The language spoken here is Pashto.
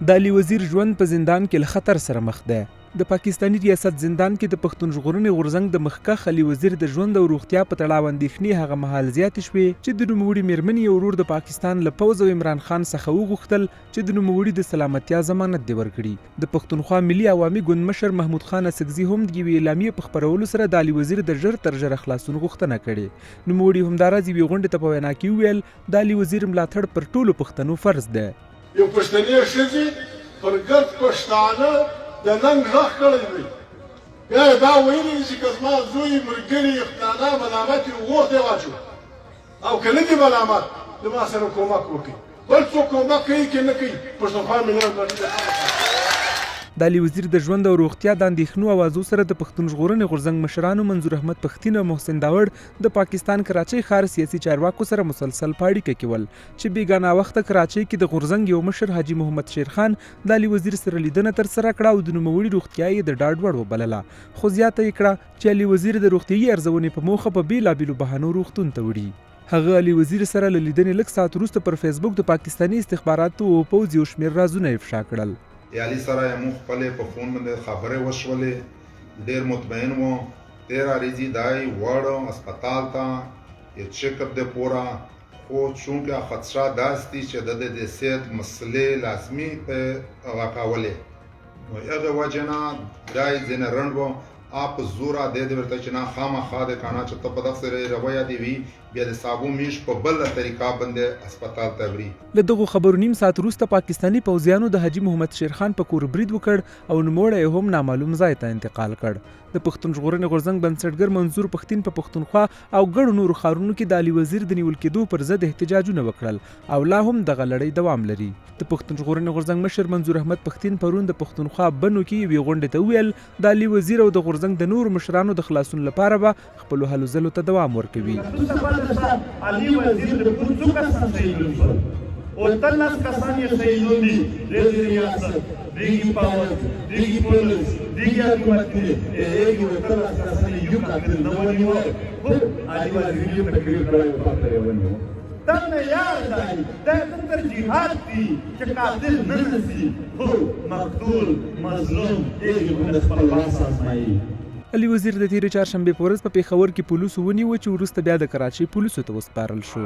د علي وزیر ژوند په زندان کې له خطر سره مخ دی. د پاکستاني ریاست زندان کې د پښتون ژغورنې غورځنګ د مخکښ علي وزیر د ژوند او روغتیا په تړاو اندېښنې هغه مهال زیاتې شوې چې د نوموړي میرمنې یو ورور د پاکستان له پوځ او عمران خان څخه وغوښتل چې د نوموړي د سلامتیا ضمانت دې ورکړي. د پښتونخوا ملي عوامي ګوند مشر محمود خان اسکزي هم د یوې اعلامیې په خپرولو سره د علي وزیر د ژر تر ژره خلاصون غوښتنه کړې. نوموړي همداراز یوې غونډې ته په وینا کې وویل د علي وزیر ملاتړ پر ټولو پښتنو فرض دی. یو پښتنې ښځې پر ګرد پښتانه د ننګ غږ کړی دی. بیا یې دا ویلي چې که زما زوی ملګري خدانه ملامت یې وغوښتی واچو او که نه دي ملامت د ما سره کومک وکړي. بل څوک کومک کوي که نه کوي پښتونخوا ملت د علي وزیر د ژوند او روغتیا د اندېښنو اوازو سره د پښتون ژغورنې غورځنګ مشرانو منظور احمد پښتين او محسن داوړ د پاکستان کراچۍ ښار سیاسي چارواکو سره مسلسل په اړیکه کې ول چې بیګانه وخته کراچۍ کې د غورځنګ یو مشر حاجي محمد شیر خان د علي وزیر سره لیدنه ترسره کړه او د نوموړي روغتیا یې د ډاډ وړ وبلله، خو زیاته یې کړه چې علي وزیر د روغتیایي ارزونې په موخه په بېلابېلو بهانو روغتون ته وړي. هغه علي وزیر سره له لیدنې لږ ساعت وروسته پر فیسبوک د پاکستاني استخباراتو او پوځ یو شمېر رازونه افشا کړل. علي سره موږ خپلې په فون باندې خبرې وشولې، ډېر مطمئن وو. 13 ورځې دای وړو هسپتال ته یو چیک اپ د پورا، خو چونکه خدشه داستی چې د صحت مسلې لازمي په واقعولې نو هغه وجه نه دای ځینې رنډ وو آپ زورا دې ورته چې نه خامخا د کانا چې ته په دغه رویه دی وی بیا د صابو میش په بل طریقه باندې هسپتال ته وړي. له دغه خبرو نیم ساعت وروسته پاکستاني پوځیانو د حاجي محمد شیر خان په کور برید وکړ او نوموړی یې هم نامعلوم ځای ته انتقال کړ. د پښتون ژغورنې غورځنګ بنسټګر منظور پښتين په پښتونخوا او ګڼو نورو ښارونو کې د علي وزیر د نیول کېدو پر ضد احتجاجونه وکړل او لا هم دغه لړۍ دوام لري. د پښتون ژغورنې غورځنګ مشر منظور احمد پښتين پرون د پښتونخوا بنو کې یوې غونډې ته ویل د علي وزیر او د غورځنګ د نورو مشرانو د خلاصون لپاره به خپلو هلو ځلو ته دوام ورکوي. علي وزیر د څو کسان شهیدون شول او 13 کسان یې شهیدون دي. د ریاست دیگی پاور دیگی پولیس دیگی حکومت ایگی 13 کسان یو کاتل نو ونیو خو علي وزیر یې تقریر کړی او پاتې ونیو. تم یاد دی د ترجیحات دي چې قاتل نه نسی خو مقتول مظلوم ایگی د خپل واس آزمایي. علي وزیر د تیرې چهارشنبې په ورځ په پېښور کې پولیسو ونیو چې وروسته بیا د کراچۍ پولیسو ته وسپارل شو.